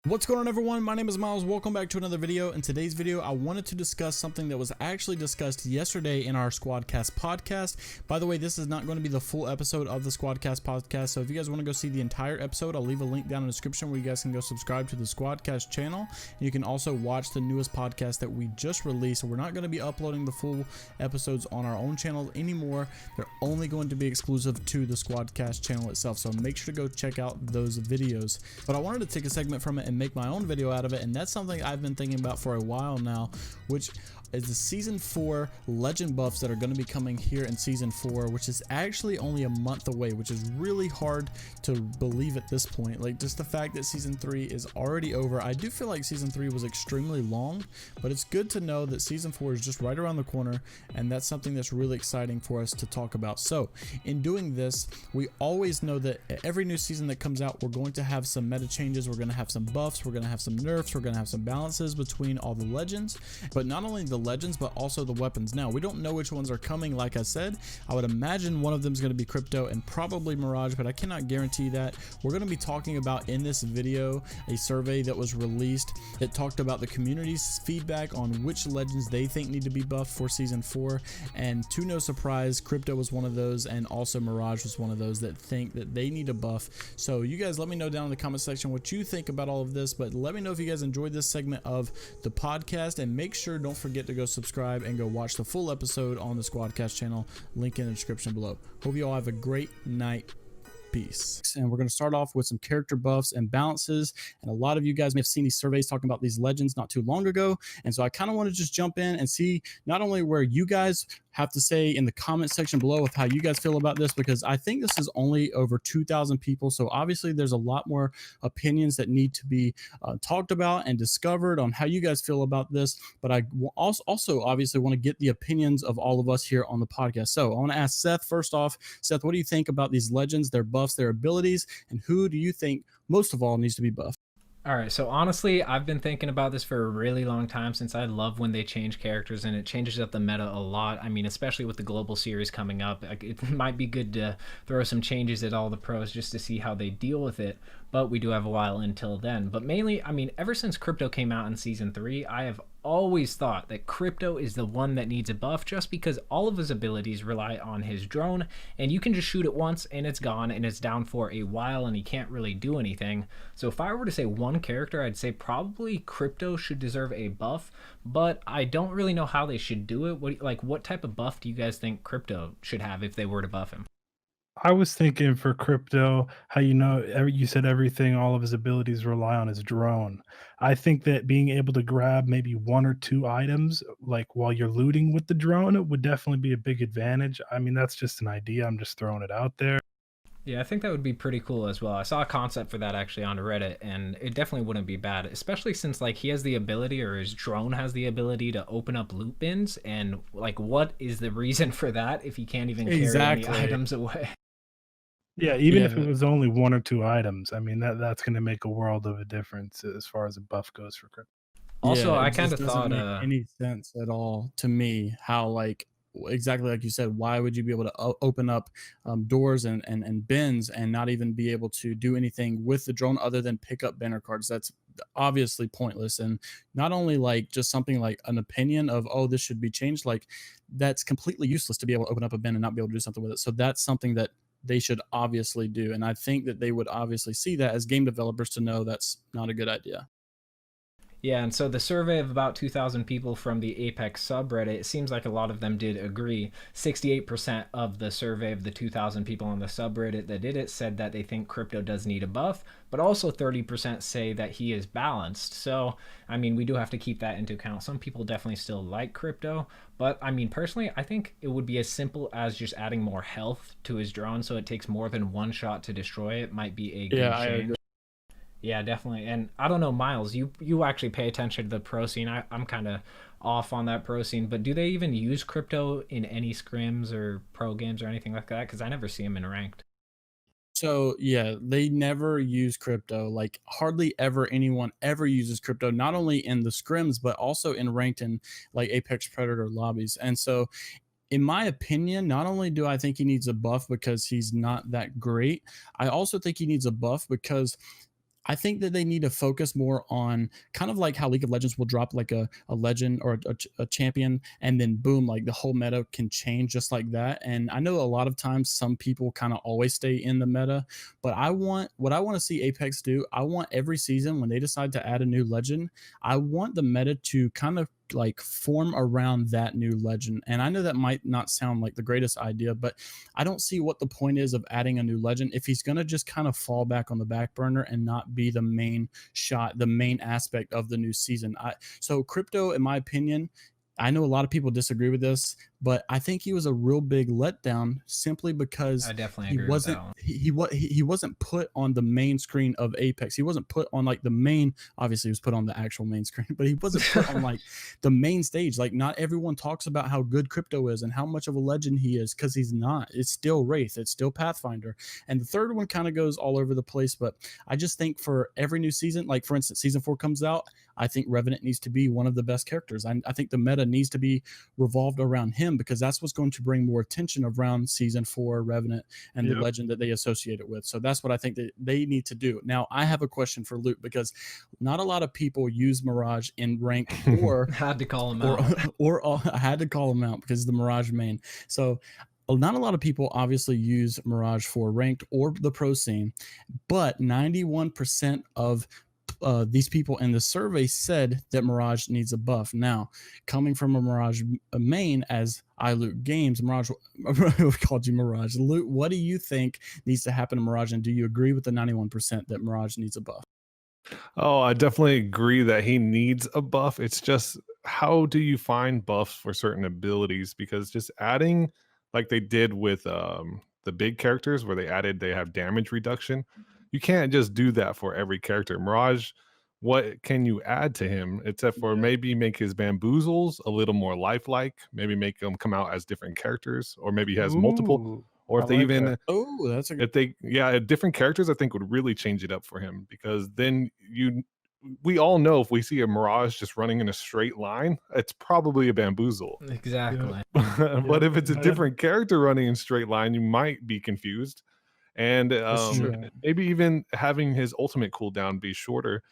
What's going on, everyone? My name is Miles. Welcome back to another video. In today's video, I wanted to discuss something that was actually discussed yesterday in our Squadcast podcast. By the way, this is not going to be the full episode of the Squadcast podcast, so if you guys want to go see the entire episode, I'll leave a link down in the description where you guys can go subscribe to the Squadcast channel. You can also watch the newest podcast that we just released. So we're not going to be uploading the full episodes on our own channel anymore. They're only going to be exclusive to the Squadcast channel itself, so make sure to go check out those videos. But I wanted to take a segment from it and make my own video out of it, and that's something I've been thinking about for a while now, which is the season 4 legend buffs that are going to be coming here in season 4, which is actually only a month away, which is really hard to believe at this point. Like, just the fact that season 3 is already over. I do feel like season 3 was extremely long, but it's good to know that season 4 is just right around the corner, and that's something that's really exciting for us to talk about. So in doing this, we always know that every new season that comes out, we're going to have some meta changes, we're going to have some buffs, we're going to have some nerfs, we're going to have some balances between all the legends, but not only the legends but also the weapons. Now, we don't know which ones are coming. Like I said, I would imagine one of them is going to be Crypto and probably Mirage, but I cannot guarantee that. We're going to be talking about in this video a survey that was released that talked about the community's feedback on which legends they think need to be buffed for season 4, and to no surprise, Crypto was one of those, and also Mirage was one of those that think that they need a buff. So you guys let me know down in the comment section what you think about all of this, but let me know if you guys enjoyed this segment of the podcast, and make sure, don't forget to go subscribe and go watch the full episode on the Squadcast channel, link in the description below. Hope you all have a great night. Peace. And we're going to start off with some character buffs and balances, and a lot of you guys may have seen these surveys talking about these legends not too long ago, and so I kind of want to just jump in and see not only where you guys have to say in the comment section below of how you guys feel about this, because I think this is only over 2,000 people, so obviously there's a lot more opinions that need to be talked about and discovered on how you guys feel about this. But I also obviously want to get the opinions of all of us here on the podcast. So I want to ask Seth first off. Seth, what do you think about these legends, their buffs, their abilities, and who do you think most of all needs to be buffed? All right, so honestly, I've been thinking about this for a really long time, since I love when they change characters, and it changes up the meta a lot. I mean, especially with the global series coming up, it might be good to throw some changes at all the pros just to see how they deal with it, but we do have a while until then. But mainly, I mean, ever since Crypto came out in season 3, I have always thought that Crypto is the one that needs a buff, just because all of his abilities rely on his drone, and you can just shoot it once and it's gone and it's down for a while and he can't really do anything. So if I were to say one character, I'd say probably Crypto should deserve a buff, but I don't really know how they should do it. What type of buff do you guys think Crypto should have if they were to buff him? I was thinking for Crypto, how you said everything, all of his abilities rely on his drone. I think that being able to grab maybe 1 or 2 items, like while you're looting with the drone, it would definitely be a big advantage. I mean, that's just an idea. I'm just throwing it out there. Yeah, I think that would be pretty cool as well. I saw a concept for that actually on Reddit, and it definitely wouldn't be bad, especially since like he has the ability, or his drone has the ability, to open up loot bins, and like, what is the reason for that if he can't even carry any items away? Yeah, even if it was only 1 or 2 items, I mean, that's going to make a world of a difference as far as a buff goes for Crypto. Also, Yeah, I it kind just of doesn't thought make any sense at all to me how, like, exactly like you said, why would you be able to open up doors and bins and not even be able to do anything with the drone other than pick up banner cards? That's obviously pointless, and not only like just something like an opinion of, oh, this should be changed, like that's completely useless to be able to open up a bin and not be able to do something with it. So that's something that they should obviously do, and I think that they would obviously see that as game developers to know that's not a good idea. Yeah, and so the survey of about 2,000 people from the Apex subreddit, it seems like a lot of them did agree. 68% of the survey of the 2,000 people on the subreddit that did it said that they think Crypto does need a buff, but also 30% say that he is balanced. So, I mean, we do have to keep that into account. Some people definitely still like Crypto, but I mean, personally, I think it would be as simple as just adding more health to his drone so it takes more than 1 shot to destroy it. Might be a good change. Yeah, definitely. And I don't know, Miles, you actually pay attention to the pro scene. I'm kind of off on that pro scene, but do they even use Crypto in any scrims or pro games or anything like that? Because I never see him in ranked. So yeah, they never use Crypto. Like, hardly ever anyone ever uses Crypto, not only in the scrims but also in ranked and like Apex Predator lobbies. And so in my opinion, not only do I think he needs a buff because he's not that great, I also think he needs a buff because I think that they need to focus more on kind of like how League of Legends will drop like a legend or a champion, and then boom, like the whole meta can change just like that. And I know a lot of times some people kind of always stay in the meta, but what I want to see Apex do, I want every season when they decide to add a new legend, I want the meta to kind of like form around that new legend. And I know that might not sound like the greatest idea, but I don't see what the point is of adding a new legend if he's going to just kind of fall back on the back burner and not be the main shot, the main aspect of the new season. So Crypto, in my opinion, I know a lot of people disagree with this, but I think he was a real big letdown simply because I definitely he agree with that one. he wasn't put on the main screen of Apex. He wasn't put on like the main. Obviously, he was put on the actual main screen, but he wasn't put on like the main stage. Like not everyone talks about how good Crypto is and how much of a legend he is, because he's not. It's still Wraith. It's still Pathfinder. And the third one kind of goes all over the place. But I just think for every new season, like for instance, season 4 comes out, I think Revenant needs to be one of the best characters. I think the meta needs to be revolved around him, because that's what's going to bring more attention around season 4 Revenant and the legend that they associate it with. So that's what I think that they need to do. Now, I have a question for Luke, because not a lot of people use Mirage in rank or had to call him out. Or I had to call him out because the Mirage main. So not a lot of people obviously use Mirage for ranked or the pro scene, but 91% of these people in the survey said that Mirage needs a buff. Now, coming from a Mirage main, as I Luke Games, Mirage, we called you Mirage. Luke, what do you think needs to happen to Mirage, and do you agree with the 91% that Mirage needs a buff? Oh, I definitely agree that he needs a buff. It's just, how do you find buffs for certain abilities? Because just adding, like they did with the big characters where they have damage reduction, you can't just do that for every character. Mirage, what can you add to him except for maybe make his bamboozles a little more lifelike, maybe make them come out as different characters, or maybe he has multiple, or if they even that's a if they different characters, I think would really change it up for him, because then we all know if we see a Mirage just running in a straight line, it's probably a bamboozle. Exactly. But if it's a different character running in straight line, you might be confused. And maybe even having his ultimate cooldown be shorter.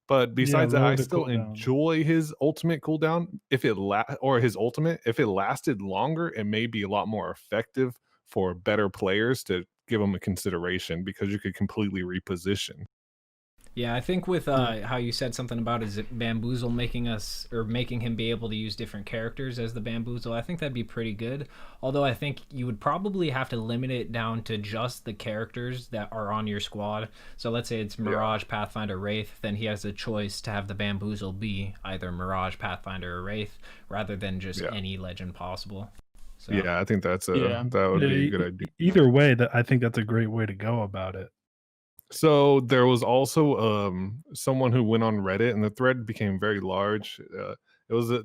But besides that, I still enjoy his ultimate cooldown. If it if it lasted longer, it may be a lot more effective for better players to give them a consideration, because you could completely reposition. Yeah, I think with how you said something about his bamboozle making him be able to use different characters as the bamboozle, I think that'd be pretty good. Although I think you would probably have to limit it down to just the characters that are on your squad. So let's say it's Mirage, Pathfinder, Wraith, then he has a choice to have the bamboozle be either Mirage, Pathfinder, or Wraith, rather than just any legend possible. So, I think that would be a good idea. Either way, I think that's a great way to go about it. So there was also someone who went on Reddit, and the thread became very large.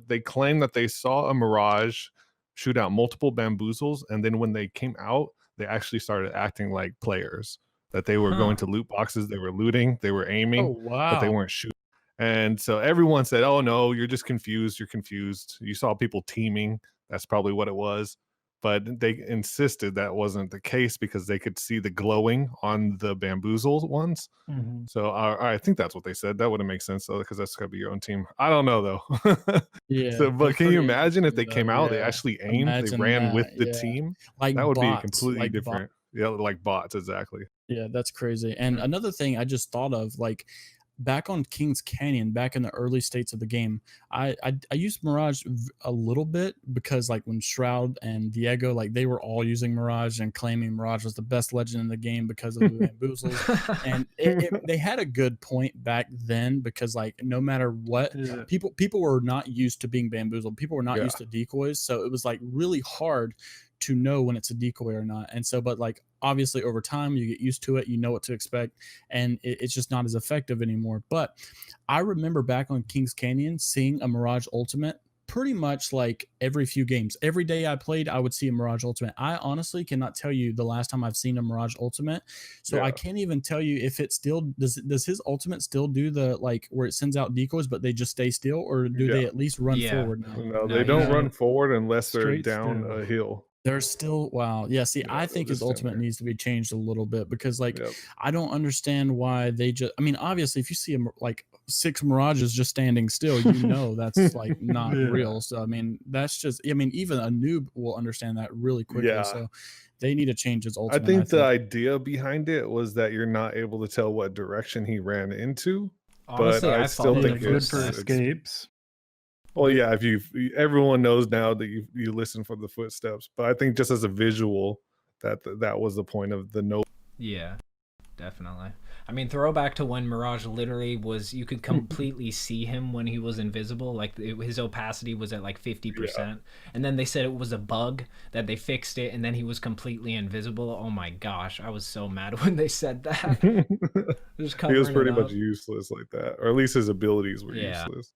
They claimed that they saw a Mirage shoot out multiple bamboozles, and then when they came out, they actually started acting like players. That they were going to loot boxes, they were looting, they were aiming, but they weren't shooting. And so everyone said, "Oh no, you're just confused. You're confused. You saw people teaming. That's probably what it was." But they insisted that wasn't the case, because they could see the glowing on the bamboozle ones. So I think that's what they said. That wouldn't make sense, though, because that's got to be your own team. I don't know, though. So, but can you imagine if they came out, they actually aimed, they ran with the team? Like that would bots, be completely like different. Yeah, like bots, exactly. Yeah, that's crazy. And another thing I just thought of, like back on Kings Canyon, back in the early states of the game, I used Mirage a little bit, because like when Shroud and Diego, like they were all using Mirage and claiming Mirage was the best legend in the game because of the bamboozles. And they had a good point back then, because like no matter what, people were not used to being bamboozled. People were not used to decoys. So it was like really hard to know when it's a decoy or not. And so, but like obviously over time you get used to it, you know what to expect, and it's just not as effective anymore. But I remember back on Kings Canyon seeing a Mirage ultimate pretty much like every few games. Every day I played, I would see a Mirage ultimate. I honestly cannot tell you the last time I've seen a Mirage ultimate. So I can't even tell you if it still does his ultimate still do the like where it sends out decoys but they just stay still, or do they at least run forward now? No, they don't run forward unless they're down a hill. There's still wow. Yeah, see, Yeah, I think his this ultimate standard. needs to be changed a little bit because like Yep. I don't understand why they just I mean, obviously if you see like 6 Mirages just standing still, you know that's like not Yeah. real. So I mean, that's just I mean, even a noob will understand that really quickly. Yeah. So they need to change his I ultimate. think the idea behind it was that you're not able to tell what direction he ran into. Honestly, but I I still followed think the good it's, for footsteps. escapes. well, yeah, if everyone knows now that you listen for the footsteps, but I think just as a visual, that was the point of the no. Yeah, definitely. I mean, throwback to when Mirage literally was, you could completely see him when he was invisible. Like his opacity was at like 50%. And then they said it was a bug that they fixed it and then he was completely invisible. Oh my gosh, I was so mad when they said that. Just He was covering pretty it much up. useless like that, or at least his abilities were Yeah. useless.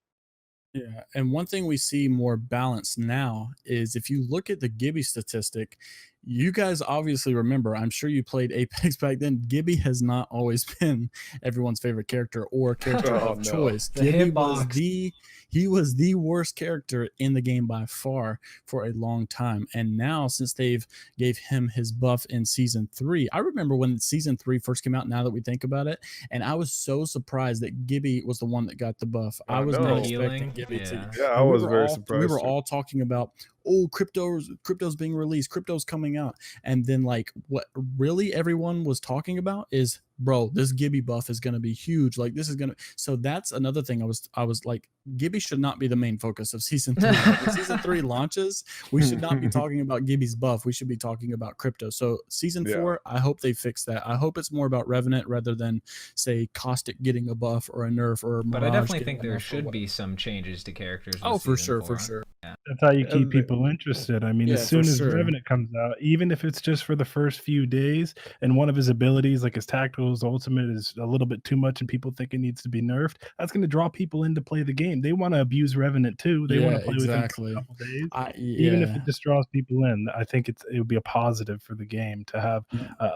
Yeah, and one thing we see more balanced now is if you look at the Gibby statistic, you guys obviously remember, I'm sure you played Apex back then. Gibby has not always been everyone's favorite character or character Oh, of no. choice. The Gibby was hitbox. he was the worst character in the game by far for a long time. And now since they've gave him his buff in season 3, I remember when season 3 first came out, now that we think about it, and I was so surprised that Gibby was the one that got the buff. I was not know. expecting Healing, Gibby to. Yeah, I And was very surprised. We were too. all talking about, oh, crypto's being released, crypto's coming out, and then like what really everyone was talking about is, bro, this Gibby buff is going to be huge. Like this is going to. So that's another thing. I was like, Gibby should not be the main focus of season 3. Like, when season 3 launches, we should not be talking about Gibby's buff. We should be talking about crypto. So season 4, I hope they fix that. I hope it's more about Revenant rather than say Caustic getting a buff or a nerf or Mirage. But I definitely getting think a there nerf or should whatever. be some changes to characters. Oh, with for season sure, 4. for sure. That's how you keep And the- people interested. I mean, Yeah, as soon for as sure. Revenant comes out, even if it's just for the first few days, and one of his abilities, like his tactical, his ultimate, is a little bit too much, and people think it needs to be nerfed, that's going to draw people in to play the game. They want to abuse Revenant too. They want to play with him for a couple days. Even if it just draws people in, I think it would be a positive for the game to have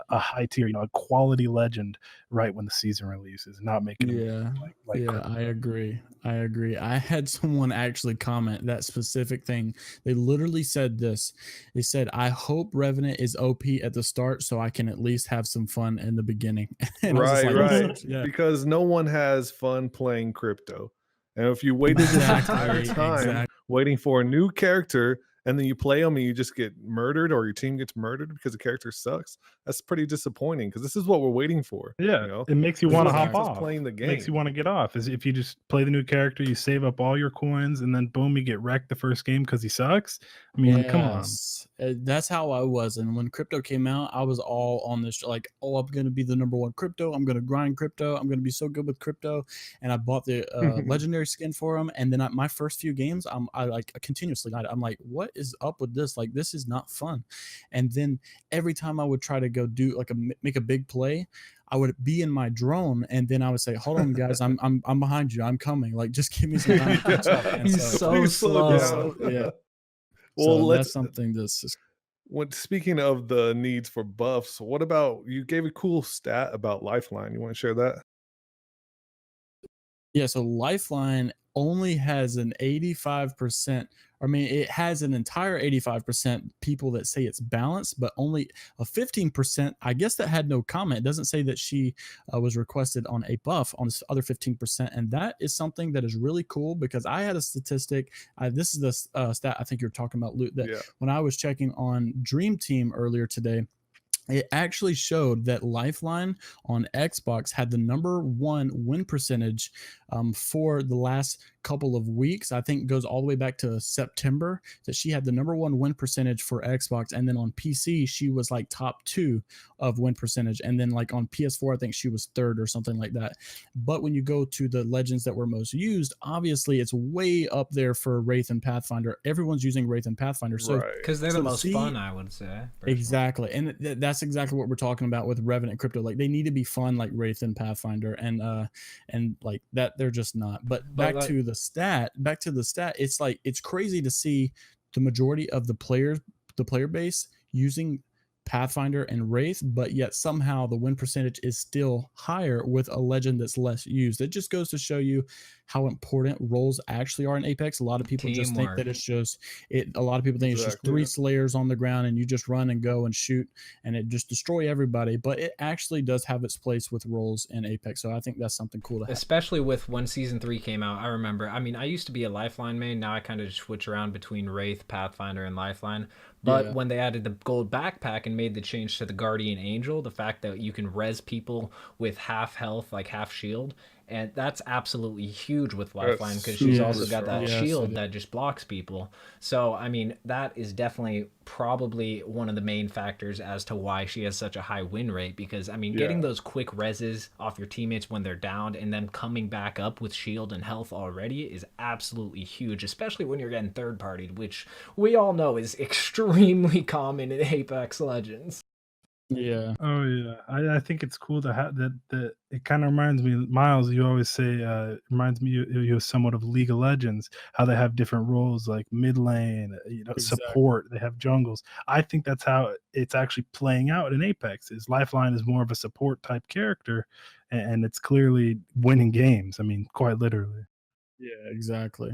a high tier, a quality legend right when the season releases, not making them like I agree. I had someone actually comment that specific thing. They literally said this. They said, I hope Revenant is OP at the start so I can at least have some fun in the beginning. And I was just right. like, yeah. Because no one has fun playing crypto. And if you waited this entire time waiting for a new character and then you play them and you just get murdered or your team gets murdered because the character sucks, that's pretty disappointing because this is what we're waiting for. Yeah, it makes you want to hop off. Playing the game makes you want to get off. Is if you just play the new character, you save up all your coins, and then boom, you get wrecked the first game because he sucks. I mean, come on. That's how I was. And when crypto came out, I was all on this like, oh, I'm going to be the #1 crypto. I'm going to grind crypto. I'm going to be so good with crypto. And I bought the legendary skin for him. And then my first few games, I like continuously got it. I'm like, what is up with this? Like, this is not fun. And then every time I would try to go do like make a big play, I would be in my drone, and then I would say, "Hold on, guys, I'm behind you. I'm coming. Like, just give me some time to catch up." And He's so slow. Yeah. Well, so that's something that's. When speaking of the needs for buffs, what about you gave a cool stat about Lifeline? You want to share that? Yeah, so Lifeline only has an 85%. I mean, it has an entire 85% people that say it's balanced, but only a 15%, I guess, that had no comment. It doesn't say that she was requested on a buff on this other 15%. And that is something that is really cool because I had a statistic. This is the stat I think you're talking about, Luke, that when I was checking on Dream Team earlier today, it actually showed that Lifeline on Xbox had the #1 win percentage for the last couple of weeks. I think it goes all the way back to September that she had the #1 win percentage for Xbox. And then on PC, she was like top 2 of win percentage. And then like on PS4, I think she was 3rd or something like that. But when you go to the legends that were most used, obviously it's way up there for Wraith and Pathfinder. Everyone's using Wraith and Pathfinder. So because they're the most fun, I would say. Personally. Exactly. And that's exactly what we're talking about with Revenant Crypto. Like they need to be fun like Wraith and Pathfinder, and like that they're just not. But back to the stat, it's like it's crazy to see the majority of the player base using Pathfinder, and Wraith, but yet somehow the win percentage is still higher with a legend that's less used. It just goes to show you how important roles actually are in Apex. A lot of people just think that it's just a lot of people think it's just 3 slayers on the ground and you just run and go and shoot and it just destroy everybody, but it actually does have its place with roles in Apex. So I think that's something cool to have. Especially with when Season 3 came out. I remember, I mean, I used to be a Lifeline main. Now I kind of switch around between Wraith, Pathfinder, and Lifeline. But when they added the gold backpack and made the change to the Guardian Angel, the fact that you can res people with half health, like half shield, and that's absolutely huge with Lifeline because she's also got that shield that just blocks people. So, I mean, that is definitely probably one of the main factors as to why she has such a high win rate because, I mean, getting those quick reses off your teammates when they're downed and then coming back up with shield and health already is absolutely huge, especially when you're getting third-partied, which we all know is extremely common in Apex Legends. Yeah. Oh yeah. I think it's cool to have that. It kind of reminds me, Miles. You always say reminds me you somewhat of League of Legends. How they have different roles like mid lane, support. They have jungles. I think that's how it's actually playing out in Apex. Is Lifeline is more of a support type character, and it's clearly winning games. I mean, quite literally. Yeah, exactly.